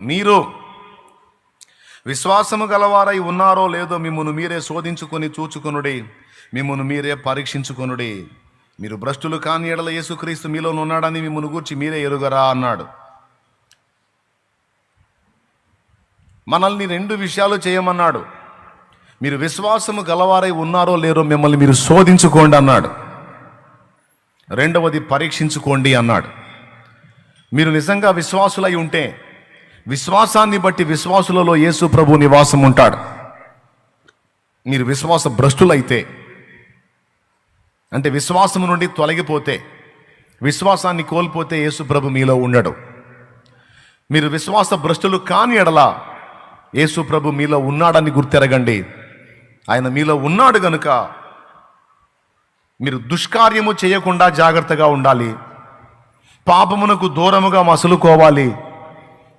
మీరు విశ్వాసము గలవారై ఉన్నారో లేదో మిమ్మును మీరే శోధించుకొని చూచుకొనుడి, మిమ్మును మీరే పరీక్షించుకొనుడి. మీరు భ్రష్టులు కాని ఎడల యేసుక్రీస్తు మీలో ఉన్నాడని మిమ్మును గూర్చి మీరే ఎరుగరా అన్నాడు. మనల్ని రెండు విషయాలు చేయమన్నాడు. మీరు విశ్వాసము గలవారై ఉన్నారో లేరో మిమ్మల్ని మీరు శోధించుకోండి అన్నాడు. రెండవది పరీక్షించుకోండి అన్నాడు. మీరు నిజంగా విశ్వాసులై ఉంటే విశ్వాసాన్ని బట్టి విశ్వాసులలో యేసు ప్రభు నివాసం ఉంటాడు. మీరు విశ్వాస భ్రష్టులైతే, అంటే విశ్వాసము నుండి తొలగిపోతే, విశ్వాసాన్ని కోల్పోతే యేసు ప్రభు మీలో ఉండడు. మీరు విశ్వాస భ్రష్టులు కాని ఎడల యేసు ప్రభు మీలో ఉన్నాడని గుర్తెరగండి. ఆయన మీలో ఉన్నాడు గనుక మీరు దుష్కార్యము చేయకుండా జాగ్రత్తగా ఉండాలి. పాపమునకు దూరముగా మసలుకోవాలి.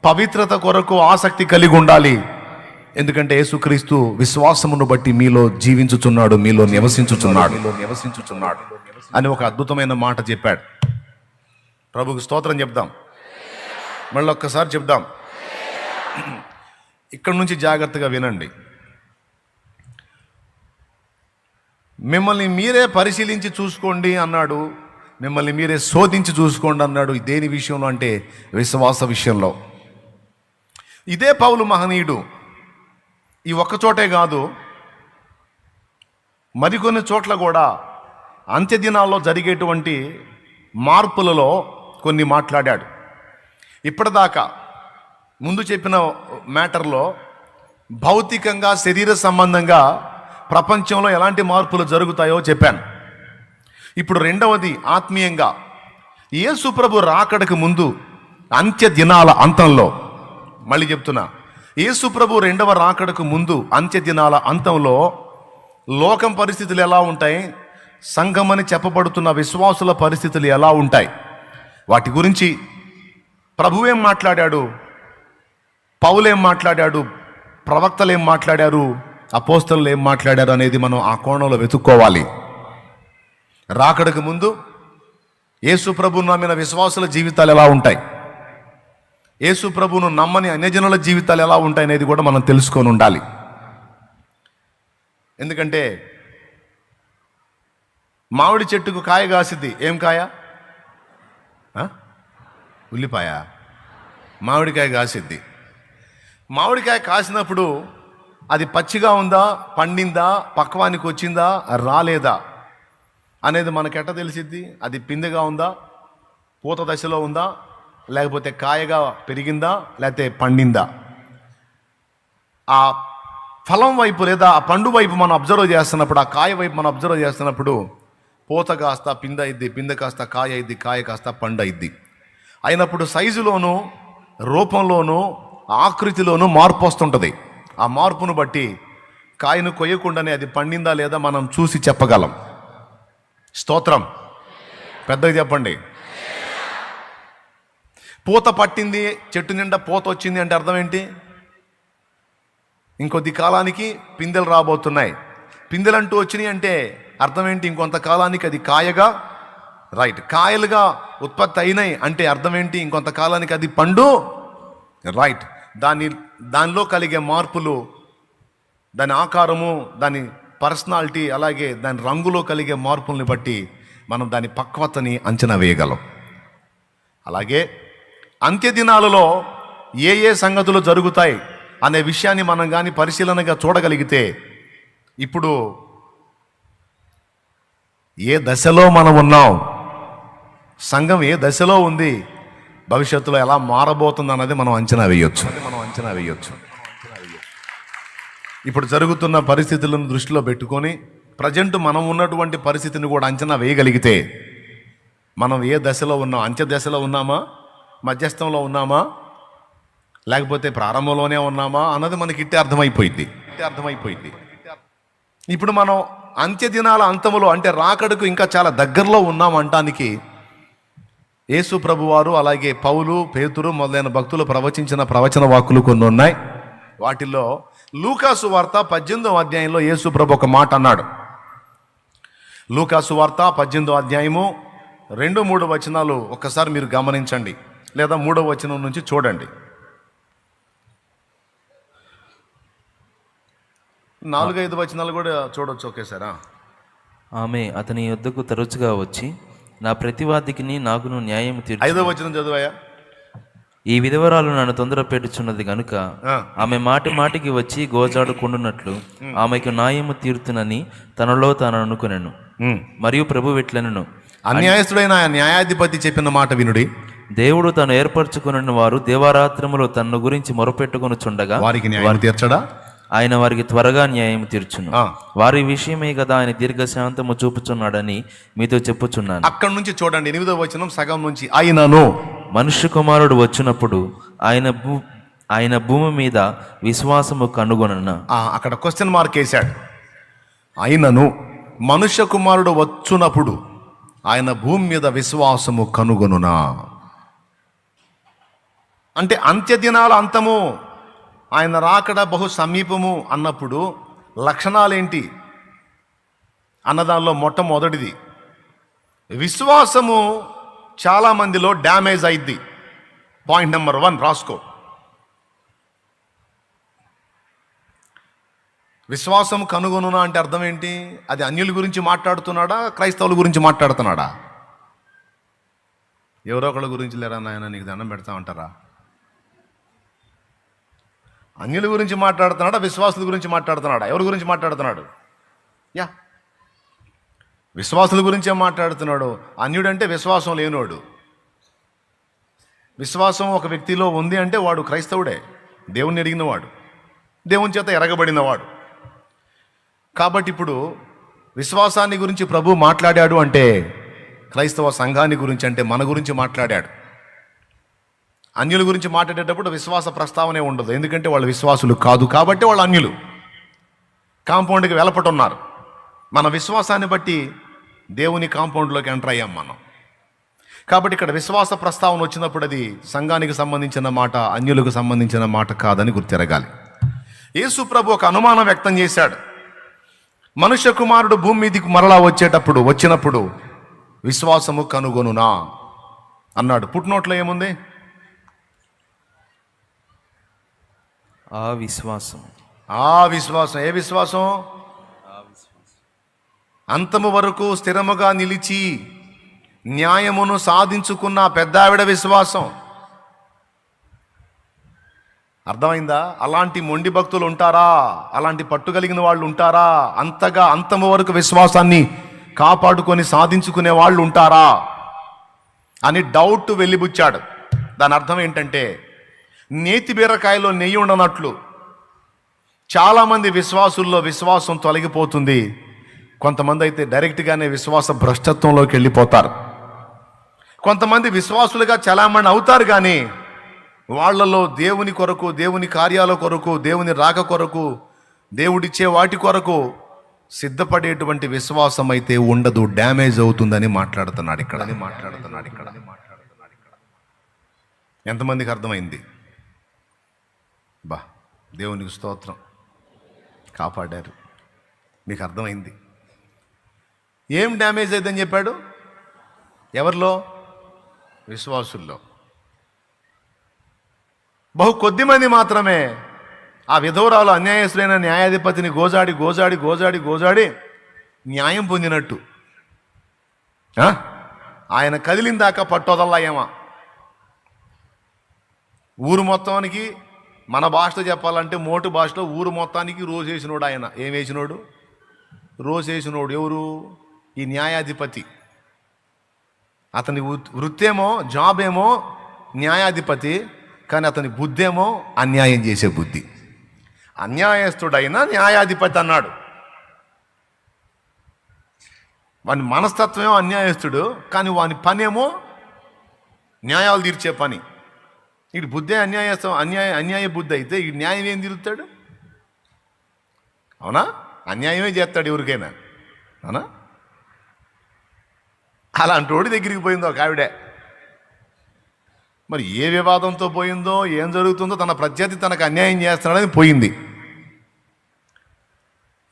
పవిత్రత కొరకు ఆసక్తి కలిగి ఉండాలి. ఎందుకంటే యేసుక్రీస్తు విశ్వాసమును బట్టి మీలో జీవించుచున్నాడు, మీలో నివసించుచున్నాడు అని ఒక అద్భుతమైన మాట చెప్పాడు. ప్రభుకు స్తోత్రం చెప్దాం. మళ్ళీ ఒక్కసారి చెప్దాం. ఇక్కడ నుంచి జాగ్రత్తగా వినండి. మిమ్మల్ని మీరే పరిశీలించి చూసుకోండి అన్నాడు. మిమ్మల్ని మీరే శోధించి చూసుకోండి అన్నాడు. దేని విషయంలో అంటే విశ్వాస విషయంలో. ఇదే పౌలు మహనీయుడు ఈ ఒక్క చోటే కాదు, మరికొన్ని చోట్ల కూడా అంత్య దినాల్లో జరిగేటువంటి మార్పులలో కొన్ని మాట్లాడాడు. ఇప్పటిదాకా ముందు చెప్పిన మ్యాటర్లో భౌతికంగా శరీర సంబంధంగా ప్రపంచంలో ఎలాంటి మార్పులు జరుగుతాయో చెప్పాను. ఇప్పుడు రెండవది ఆత్మీయంగా యేసు ప్రభు రాకడకు ముందు అంత్య దినాల అంతంలో, మళ్ళీ చెప్తున్నా, యేసు ప్రభు రెండవ రాకడకు ముందు అంత్య దినాల అంతంలో లోకం పరిస్థితులు ఎలా ఉంటాయి, సంఘమని చెప్పబడుతున్న విశ్వాసుల పరిస్థితులు ఎలా ఉంటాయి, వాటి గురించి ప్రభువేం మాట్లాడాడు, పౌలేం మాట్లాడాడు, ప్రవక్తలు ఏం మాట్లాడారు, అపోస్తలులు ఏం మాట్లాడారు అనేది మనం ఆ కోణంలో వెతుక్కోవాలి. రాకడకు ముందు యేసు ప్రభువును నమ్మిన విశ్వాసుల జీవితాలు ఎలా ఉంటాయి, యేసు ప్రభువును నమ్మని అన్యజనుల జీవితాలు ఎలా ఉంటాయి అనేది కూడా మనం తెలుసుకొని ఉండాలి. ఎందుకంటే మామిడి చెట్టుకు కాయ కాసిద్ది. ఏం కాయ? ఉల్లిపాయ. మామిడికాయ కాసిద్ది. మామిడికాయ కాసినప్పుడు అది పచ్చిగా ఉందా, పండిందా, పక్వానికి వచ్చిందా, రాలేదా అనేది మనకెట్ట తెలిసిద్ది? అది పిందెగా ఉందా, పూత దశలో ఉందా, లేకపోతే కాయగా పెరిగిందా, లేకపోతే పండిందా? ఆ ఫలం వైపు లేదా ఆ పండు వైపు మనం అబ్జర్వ్ చేస్తున్నప్పుడు, ఆ కాయ వైపు మనం అబ్జర్వ్ చేస్తున్నప్పుడు పూత కాస్త పిందె అయింది, పిందె కాస్త కాయ అయింది, కాయ కాస్త పండు అయింది. అయినప్పుడు సైజులోనూ రూపంలోనూ ఆకృతిలోనూ మార్పు వస్తుంటుంది. ఆ మార్పును బట్టి కాయను కొయ్యకుండానే అది పండిందా లేదా మనం చూసి చెప్పగలం. స్తోత్రం. పెద్దగా చెప్పండి. పూత పట్టింది, చెట్టు నిండా పూత వచ్చింది అంటే అర్థం ఏంటి? ఇంకొద్ది కాలానికి పిందెలు రాబోతున్నాయి. పిందెలు అంటూ వచ్చినాయి అంటే అర్థం ఏంటి? ఇంకొంతకాలానికి అది కాయగా, రైట్, కాయలుగా ఉత్పత్తి అయినాయి అంటే అర్థం ఏంటి? ఇంకొంతకాలానికి అది పండు, రైట్. దానిలో కలిగే మార్పులు, దాని ఆకారము, దాని పర్సనాలిటీ, అలాగే దాని రంగులో కలిగే మార్పుల్ని బట్టి మనం దాని పక్వతని అంచనా వేయగలం. అలాగే అంత్య దినాలలో ఏ ఏ సంగతులు జరుగుతాయి అనే విషయాన్ని మనం కానీ పరిశీలనగా చూడగలిగితే, ఇప్పుడు ఏ దశలో మనం ఉన్నాం, సంఘం ఏ దశలో ఉంది, భవిష్యత్తులో ఎలా మారబోతుంది అన్నది మనం అంచనా వేయొచ్చు. ఇప్పుడు జరుగుతున్న పరిస్థితులను దృష్టిలో పెట్టుకొని ప్రజెంట్ మనం ఉన్నటువంటి పరిస్థితిని కూడా అంచనా వేయగలిగితే మనం ఏ దశలో ఉన్నాం, అంత్య దశలో ఉన్నామా, మధ్యస్థంలో ఉన్నామా, లేకపోతే ప్రారంభంలోనే ఉన్నామా అన్నది మనకి ఇట్టే అర్థమైపోయింది. ఇప్పుడు మనం అంత్య దినాల అంతములో అంటే రాకడకు ఇంకా చాలా దగ్గరలో ఉన్నాం అంటానికి యేసు ప్రభువారు, అలాగే పౌలు, పేతురు మొదలైన భక్తులు ప్రవచించిన ప్రవచన వాక్కులు కొన్ని ఉన్నాయి. వాటిల్లో లూకాసు వార్త 18వ అధ్యాయంలో యేసు ప్రభు ఒక మాట అన్నాడు. లూకాసు వార్త 18వ అధ్యాయము 2-3 వచనాలు ఒక్కసారి మీరు గమనించండి, లేదా 3వ వచనం నుంచి చూడండి. 4-5 వచనాలు కూడా చూడొచ్చు ఒకేసారా. ఆమె అతని యొద్దకు తరచుగా వచ్చి నా ప్రతివాదికిని నాకును న్యాయం 5వ వచనం చదువాయా. ఈ విధవరాలు నన్ను తొందర పెట్టుచున్నది గనుక ఆమె మాటి మాటికి వచ్చి గోజాడుకుండునట్లు ఆమెకు న్యాయము తీరుతునని తనలో తాను అనుకునేను. మరియు ప్రభు ఇట్లనెను, అన్యాయస్తుడైన న్యాయాధిపతి చెప్పిన మాట వినుడి. దేవుడు తాను ఏర్పరచుకున్న వారు దేవారాత్రములో తన్ను గురించి మొరపెట్టుకొనుచుండగా వారికి న్యాయం తీర్చడా? ఆయన వారికి త్వరగా న్యాయం తీర్చును. వారి విషయమే కదా ఆయన దీర్ఘశాంతము చూపుచున్నాడని మీతో చెప్పుచున్నాను. అక్కడ నుంచి చూడండి 8వ వచనం సగం నుంచి. ఆయనను మనుష్య కుమారుడు వచ్చినప్పుడు ఆయన భూమి మీద విశ్వాసము కనుగొనన. అక్కడ క్వశ్చన్ మార్క్ వేశాడు. ఆయనను మనుష్య కుమారుడు వచ్చునప్పుడు ఆయన భూమి మీద విశ్వాసము కనుగొనునా అంటే అంత్యదినాల అంతము, ఆయన రాకడ బహు సమీపము అన్నప్పుడు లక్షణాలేంటి అన్నదానిలో మొట్టమొదటిది విశ్వాసము చాలామందిలో డ్యామేజ్ అయింది. పాయింట్ నెంబర్ 1 రాసుకో. విశ్వాసం కనుగొనునా అంటే అర్థం ఏంటి? అది అన్యుల గురించి మాట్లాడుతున్నాడా, క్రైస్తవుల గురించి మాట్లాడుతున్నాడా? ఎవరో ఒకళ్ళ గురించి లేరా నాయన నీకు దండం పెడతా ఉంటారా? అన్యుల గురించి మాట్లాడుతున్నాడా, విశ్వాసుల గురించి మాట్లాడుతున్నాడా? ఎవరి గురించి మాట్లాడుతున్నాడు? విశ్వాసుల గురించే మాట్లాడుతున్నాడు. అన్యుడంటే విశ్వాసం లేనివాడు. విశ్వాసం ఒక వ్యక్తిలో ఉంది అంటే వాడు క్రైస్తవుడే, దేవుణ్ణి ఎరిగినవాడు, దేవుని చేత ఎరగబడినవాడు. కాబట్టి ఇప్పుడు విశ్వాసాన్ని గురించి ప్రభు మాట్లాడాడు అంటే క్రైస్తవ సంఘాన్ని గురించి, అంటే మన గురించి మాట్లాడాడు. అన్యుల గురించి మాట్లాడేటప్పుడు విశ్వాస ప్రస్తావనే ఉండదు, ఎందుకంటే వాళ్ళు విశ్వాసులు కాదు కాబట్టి వాళ్ళు అన్యులు, కాంపౌండ్కి వెలపటున్నారు. మన విశ్వాసాన్ని బట్టి దేవుని కాంపౌండ్లోకి ఎంటర్ అయ్యాం మనం. కాబట్టి ఇక్కడ విశ్వాస ప్రస్తావన వచ్చినప్పుడు అది సంఘానికి సంబంధించిన మాట, అన్యులకు సంబంధించిన మాట కాదని గుర్తిరగాలి. యేసు ప్రభు ఒక అనుమానం వ్యక్తం చేశాడు. మనుష్య కుమారుడు భూమి మీదకి మరలా వచ్చినప్పుడు విశ్వాసము కనుగొనునా అన్నాడు. పుట్టినోట్లో ఏముంది? ఆ విశ్వాసం. ఏ విశ్వాసం? అంతము వరకు స్థిరముగా నిలిచి న్యాయమును సాధించుకున్న పెద్ద ఆవిడ విశ్వాసం. అర్థమైందా? అలాంటి మొండి భక్తులు ఉంటారా? అలాంటి పట్టుగలిగిన వాళ్ళు ఉంటారా? అంతగా అంతము వరకు విశ్వాసాన్ని కాపాడుకొని సాధించుకునే వాళ్ళు ఉంటారా అని డౌట్ వెళ్ళిబుచ్చాడు. దాని అర్థం ఏంటంటే నేతి బీరకాయలో నెయ్యి ఉండనట్లు చాలామంది విశ్వాసుల్లో విశ్వాసం తొలగిపోతుంది. కొంతమంది అయితే డైరెక్ట్గానే విశ్వాస భ్రష్టత్వంలోకి వెళ్ళిపోతారు. కొంతమంది విశ్వాసులుగా చలామణి అవుతారు, కానీ వాళ్ళలో దేవుని కొరకు, దేవుని కార్యాల కొరకు, దేవుని రాక కొరకు, దేవుడిచ్చే వాటి కొరకు సిద్ధపడేటువంటి విశ్వాసం అయితే ఉండదు, డ్యామేజ్ అవుతుందని మాట్లాడుతున్నాడు ఇక్కడ. ఎంతమందికి అర్థమైంది? దేవునికి స్తోత్రం, కాపాడారు. మీకు అర్థమైంది. ఏం డ్యామేజ్ అయిందని చెప్పాడు? ఎవరిలో? విశ్వాసుల్లో. బహు కొద్ది మంది మాత్రమే ఆ విధవరాలు అన్యాయస్తులైన న్యాయాధిపతిని గోజాడి న్యాయం పొందినట్టు. ఆయన కదిలిన దాకా పట్టొదల్లాయేమా. ఊరు మొత్తానికి, మన భాషలో చెప్పాలంటే మోటు భాషలో ఊరు మొత్తానికి రోజేసినోడు ఆయన. ఏం వేసినోడు? రోజేసినోడు. ఎవరు? ఈ న్యాయాధిపతి. అతని వృత్తేమో, జాబ్ ఏమో న్యాయాధిపతి, కానీ అతని బుద్ధి ఏమో అన్యాయం చేసే బుద్ధి. అన్యాయస్తుడైన న్యాయాధిపతి అన్నాడు. వాని మనస్తత్వమేమో అన్యాయస్తుడు, కానీ వాని పనేమో న్యాయాలు తీర్చే పని. ఇటు బుద్ధే అన్యాయ బుద్ధి అయితే ఈ న్యాయం ఏం తిరుగుతాడు? అవునా? అన్యాయమే చేస్తాడు ఎవరికైనా, అవునా? అలాంటి వాడి దగ్గరికి పోయిందో ఒక ఆవిడే. మరి ఏ వివాదంతో పోయిందో, ఏం జరుగుతుందో, తన ప్రత్యర్థి తనకు అన్యాయం చేస్తున్నాడని పోయింది.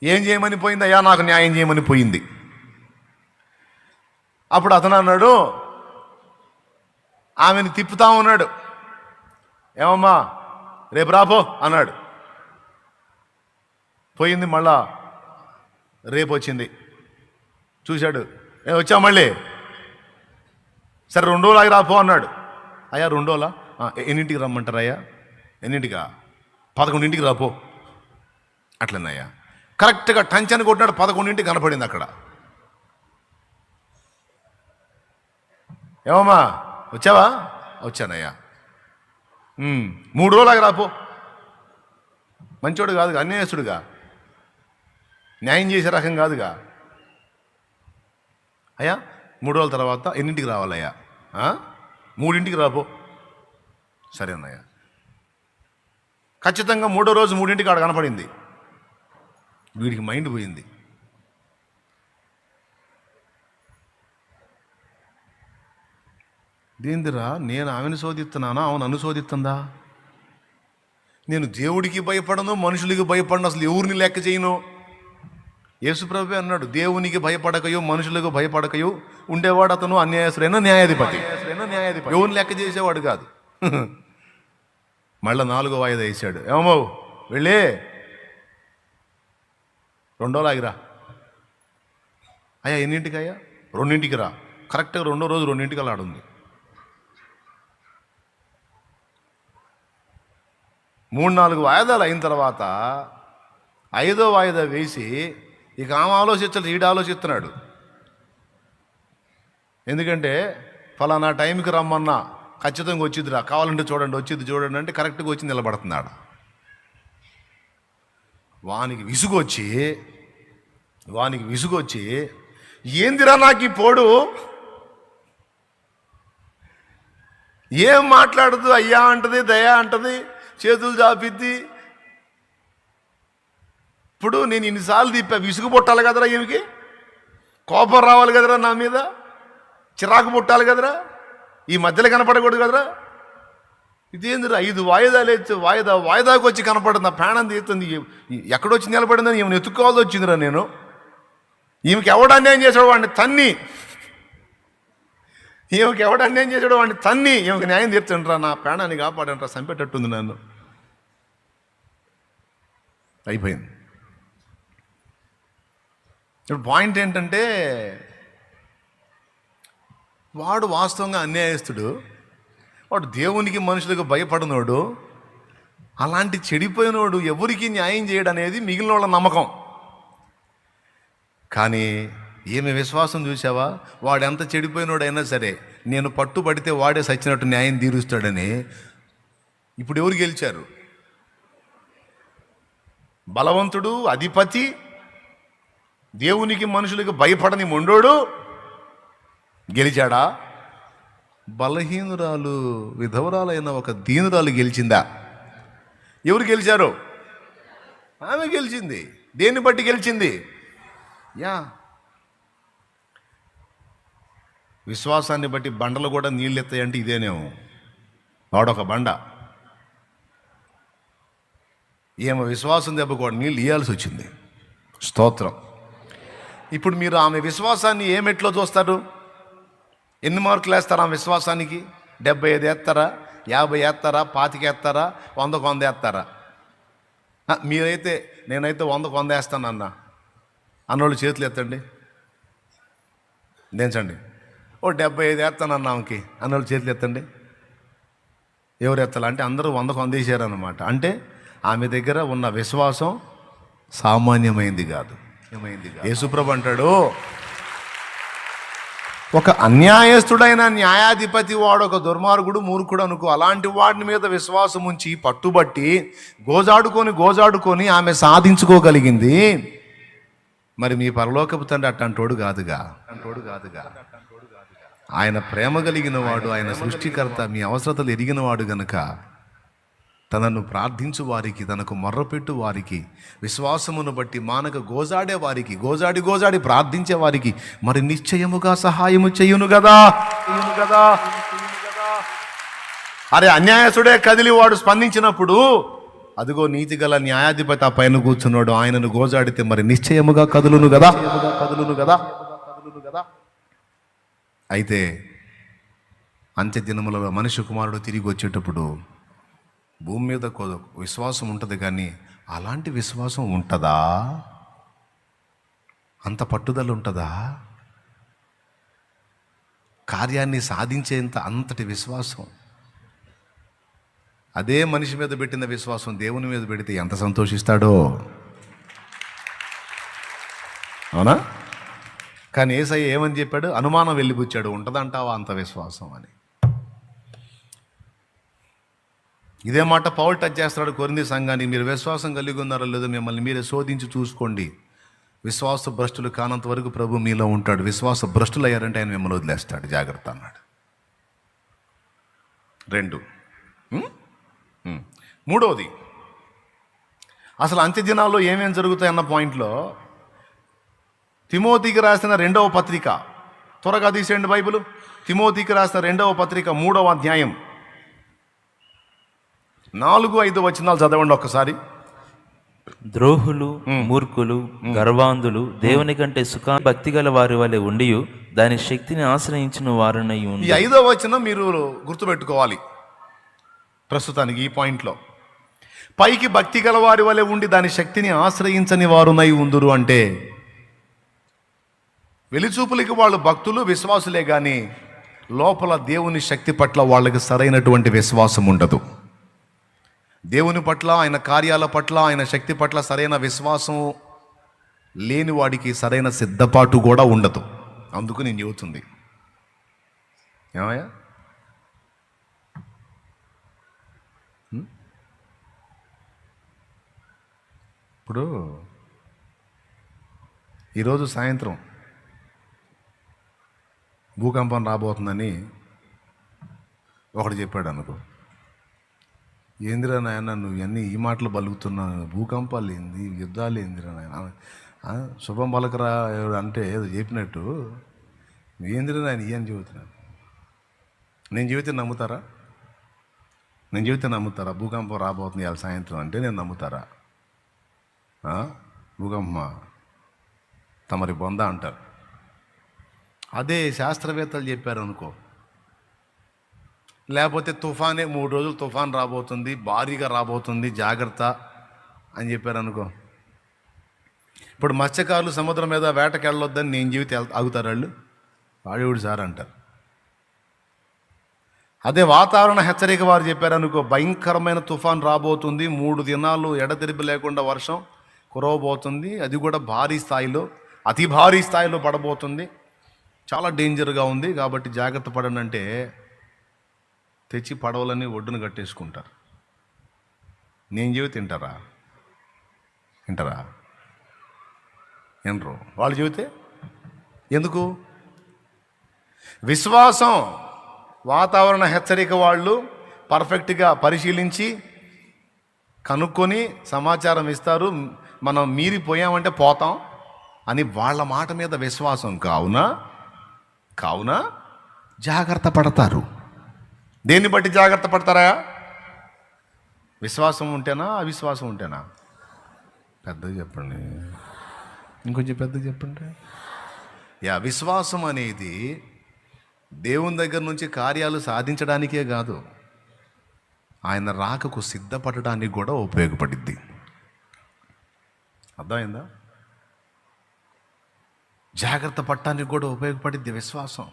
ఏం చేయమని పోయింది? అయ్యా నాకు న్యాయం చేయమని పోయింది. అప్పుడు అతను అన్నాడు, ఆమెను తిప్పుతా ఉన్నాడు. ఏమమ్మా రేపు రాపో అన్నాడు. పోయింది, మళ్ళా రేపు వచ్చింది. చూశాడు, వచ్చా మళ్ళీ, సరే 2 రోజులు ఆగి రాపో అన్నాడు. అయ్యా 2 రోజులా? ఎన్నింటికి రమ్మంటారు అయ్యా? ఎన్నింటికా? 11ంటికి రాపో. అట్లనయ్యా. కరెక్ట్గా టంచని కొట్టినాడు, 11ంటికి కనపడింది అక్కడ. ఏమమ్మా వచ్చావా? వచ్చానయ్యా. 3 రోజులాగా రాపో. మంచోడు కాదుగా, అన్యాయస్తుడుగా, న్యాయం చేసే రకం కాదుగా. అయ్యా 3 రోజుల తర్వాత ఎన్నింటికి రావాలయ్యా? 3ంటికి రాపో. సరే అన్నయ్య. ఖచ్చితంగా 3వ రోజు 3ంటికి ఆడ కనపడింది. వీడికి మైండ్ పోయింది. దేందిరా, నేను ఆమెను శోధిస్తున్నానా, ఆమె నన్ను శోధిస్తుందా? నేను దేవుడికి భయపడను, మనుషులకి భయపడను, అసలు ఎవరిని లెక్క చేయను. యేసుప్రభువే అన్నాడు, దేవునికి భయపడకయో మనుషులకు భయపడకయో ఉండేవాడు అతను అన్యాయస్తుడైన న్యాయాధిపతి. ఎవరిని లెక్క చేసేవాడు కాదు. మళ్ళీ 4వ వాయిదా వేసాడు. ఏమో వెళ్ళి 2 రోజులు ఆగిరా. అయ్యా ఎన్నింటికి? అయ్యా 2ంటికి రా. కరెక్ట్గా 2వ రోజు 2ంటికి అలా ఆడుంది. 3-4 వాయిదాలు అయిన తర్వాత 5వ వాయిదా వేసి ఇక ఆమె ఆలోచించాలి, ఈడు ఆలోచిస్తున్నాడు. ఎందుకంటే ఫలానా టైంకి రమ్మన్నా ఖచ్చితంగా వచ్చిద్దిరా, కావాలంటే చూడండి, వచ్చింది చూడండి అంటే కరెక్ట్గా వచ్చి నిలబడుతున్నాడు. వానికి విసుగొచ్చి ఏందిరా నాకు ఈ పోడు, ఏం మాట్లాడదు, అయ్యా అంటది, దయా అంటది, చేతులు చాపిద్ది. ఇప్పుడు నేను ఇన్నిసార్లు తిప్పా, విసుగు పుట్టాలి కదరా, ఈమెకి కోపం రావాలి కదరా, నా మీద చిరాకు పుట్టాలి కదరా, ఈ మధ్యలో కనపడకూడదు కదరా. ఇదేందిరా 5 వాయిదాలు అయితే వాయిదాకు వచ్చి కనపడదు, నా ప్రాణం తీస్తుంది, ఎక్కడొచ్చి నిలబడిందని ఈమెను ఎత్తుక్కోవాల్సి వచ్చిందిరా నేను. ఈమెకి ఎవడు అన్యాయం చేసాడు వాడిని తన్ని, ఈమెకి న్యాయం తీర్చండిరా, నా ప్రాణాన్ని కాపాడంట్రా, చంపేటట్టుంది నన్ను. అయిపోయింది. ఇప్పుడు పాయింట్ ఏంటంటే, వాడు వాస్తవంగా అన్యాయస్తుడు, వాడు దేవునికి మనుషులకు భయపడినోడు, అలాంటి చెడిపోయినోడు ఎవరికి న్యాయం చేయడం అనేది మిగిలిన వాళ్ళ నమ్మకం. కానీ ఏమి విశ్వాసం చూసావా, వాడు ఎంత చెడిపోయినోడైనా సరే నేను పట్టుబడితే వాడే సచ్చినట్టు న్యాయం తీరుస్తాడని. ఇప్పుడు ఎవరు గెలిచారు? బలవంతుడు, అధిపతి, దేవునికి మనుషులకు భయపడని మొండోడు గెలిచాడా? బలహీనురాలు, విధవరాలైన ఒక దీనురాలు గెలిచిందా? ఎవరు గెలిచారు? ఆమె గెలిచింది. దేన్ని బట్టి గెలిచింది? విశ్వాసాన్ని బట్టి బండలు కూడా నీళ్ళు ఎత్తాయంటే ఇదేనేమో. వాడొక బండ, ఏమో విశ్వాసం దెబ్బ కూడా నీళ్ళు ఇవ్వాల్సి వచ్చింది. స్తోత్రం. ఇప్పుడు మీరు ఆమె విశ్వాసాన్ని ఏ మెట్లో చూస్తారు? ఎన్ని మార్కులు వేస్తారా ఆమె విశ్వాసానికి? 75 వేస్తారా? 50 వేస్తారా? 25 వేస్తారా? 100కు 100 వేస్తారా? మీరైతే నేనైతే 100కు 100 వేస్తాను అన్నోళ్ళు చేతులు ఎత్తండి, దించండి. 75 వేస్తానన్న ఆమెకి అన్నోళ్ళు చేతులు ఎత్తండి. ఎవరు ఎత్తాలంటే అందరూ 100కు 100 వేసారన్నమాట. అంటే ఆమె దగ్గర ఉన్న విశ్వాసం సామాన్యమైంది కాదు. యేసుప్రభు అంటాడు, ఒక అన్యాయస్తుడైన న్యాయాధిపతి వాడు ఒక దుర్మార్గుడు, మూర్ఖుడు అనుకో, అలాంటి వాడిని మీద విశ్వాసం ఉంచి పట్టుబట్టి గోజాడుకొని ఆమె సాధించుకోగలిగింది. మరి మీ పరలోకపు తండ్రి అట్టంటోడు కాదుగా. ఆయన ప్రేమ కలిగిన వాడు, ఆయన సృష్టికర్త, మీ అవసరతలు ఎరిగిన వాడు గనుక తనను ప్రార్థించు వారికి, తనకు మొర్రపెట్టు వారికి, విశ్వాసమును బట్టి మానక గోజాడే వారికి, గోజాడి ప్రార్థించే వారికి మరి నిశ్చయముగా సహాయము చెయ్యును కదా. అరే అన్యాయసుడే కదిలి వాడు స్పందించినప్పుడు అదిగో నీతిగల న్యాయాధిపతి ఆ పైన కూర్చున్నాడు, ఆయనను గోజాడితే మరి నిశ్చయముగా కదులును కదా. అయితే అంత్య దినములలో మనిషి కుమారుడు తిరిగి వచ్చేటప్పుడు భూమి మీద విశ్వాసం ఉంటుంది, కానీ అలాంటి విశ్వాసం ఉంటుందా? అంత పట్టుదల ఉంటుందా? కార్యాన్ని సాధించేంత అంతటి విశ్వాసం, అదే మనిషి మీద పెట్టిన విశ్వాసం దేవుని మీద పెడితే ఎంత సంతోషిస్తాడో. అవునా? కానీ యేసయ్య ఏమని చెప్పాడు? అనుమానం వెళ్ళిపుచ్చాడు. ఉంటుందంటావా అంత విశ్వాసం అని. ఇదే మాట పౌలు టచ్ చేస్తాడు కొరింథీ సంఘాన్ని. మీరు విశ్వాసం కలిగి ఉన్నారో లేదో మిమ్మల్ని మీరే శోధించి చూసుకోండి. విశ్వాస భ్రష్టులు కానంత వరకు ప్రభు మీలో ఉంటాడు. విశ్వాస భ్రష్టులు అయ్యారంటే ఆయన మిమ్మల్ని వదిలేస్తాడు. జాగ్రత్త అన్నాడు. 2. మూడవది, అసలు అంత్య దినాల్లో ఏమేమి జరుగుతాయి అన్న పాయింట్లో తిమోతికి రాసిన 2వ పత్రిక, త్వరగా తీసేయండి బైబిల్. తిమోతికి రాసిన 2వ పత్రిక 3వ అధ్యాయం 4-5 వచనాలు చదవండి ఒక్కసారి. ద్రోహులు, మూర్ఖులు, గర్వాంధులు, దేవుని కంటే భక్తి గల వారి వలె ఉండి దాని శక్తిని ఆశ్రయించిన వారునై ఈ ఉండి. 5వ వచనం మీరు గుర్తుపెట్టుకోవాలి. ప్రస్తుతానికి ఈ పాయింట్లో పైకి భక్తి గల వారి వలె ఉండి దాని శక్తిని ఆశ్రయించని వారునై ఉందురు అంటే వెలిచూపులకి వాళ్ళు భక్తులు, విశ్వాసులే కానీ లోపల దేవుని శక్తి పట్ల వాళ్ళకి సరైనటువంటి విశ్వాసం ఉండదు. దేవుని పట్ల, ఆయన కార్యాల పట్ల, ఆయన శక్తి పట్ల సరైన విశ్వాసం లేని వాడికి సరైన సిద్ధపాటు కూడా ఉండదు. అందుకు నేను చెబుతుంది ఏమయ్యా, ఇప్పుడు ఈరోజు సాయంత్రం భూకంపం రాబోతుందని ఒకడు చెప్పాడు అనుకో. ఏందిరా నాయన నువ్వు ఇవన్నీ ఈ మాటలు బలుగుతున్నావు, భూకంపాలు ఏంది, యుద్ధాలు ఏందిరా నాయన, శుభం పలకరా అంటే ఏదో చెప్పినట్టు ఏందిరా నాయన ఇవన్నీ చెబుతున్నాను. నేను చెబితే నమ్ముతారా? నేను చెబితే నమ్ముతారా? భూకంపం రాబోతుంది ఇవాళ సాయంత్రం అంటే నేను నమ్ముతారా? భూకంపమా తమరి బొంద అంటారు. అదే శాస్త్రవేత్తలు చెప్పారు అనుకో, లేకపోతే తుఫానే 3 రోజులు తుఫాన్ రాబోతుంది, భారీగా రాబోతుంది, జాగ్రత్త అని చెప్పారు అనుకో. ఇప్పుడు మత్స్యకారులు సముద్రం మీద వేటకి వెళ్ళొద్దని నేను జీవితం ఆగుతారు వాళ్ళు, వాడేవుడు సార్ అంటారు. అదే వాతావరణ హెచ్చరిక వారు చెప్పారనుకో, భయంకరమైన తుఫాన్ రాబోతుంది, 3 దినాలు ఎడతెరిపి లేకుండా వర్షం కురవబోతుంది, అది కూడా భారీ స్థాయిలో, అతి భారీ స్థాయిలో పడబోతుంది, చాలా డేంజర్గా ఉంది కాబట్టి జాగ్రత్త పడండి అంటే తెచ్చి పడవలన్నీ ఒడ్డును కట్టేసుకుంటారు. నేను చెబితే వింటారా? వినరు. వాళ్ళు చెబితే ఎందుకు? విశ్వాసం, వాతావరణ హెచ్చరిక వాళ్ళు పర్ఫెక్ట్గా పరిశీలించి కనుక్కొని సమాచారం ఇస్తారు. మనం మీరిపోయామంటే పోతాం అని వాళ్ళ మాట మీద విశ్వాసం కావున జాగ్రత్త పడతారు. దేన్ని బట్టి జాగ్రత్త పడతారా? విశ్వాసం ఉంటేనా, అవిశ్వాసం ఉంటేనా? పెద్దగా చెప్పండి, ఇంకొంచెం పెద్దగా చెప్పండి. విశ్వాసం అనేది దేవుని దగ్గర నుంచి కార్యాలు సాధించడానికే కాదు, ఆయన రాకకు సిద్ధపడడానికి కూడా ఉపయోగపడిద్ది. అర్థమైందా? జాగ్రత్త పడటానికి కూడా ఉపయోగపడిద్ది విశ్వాసం.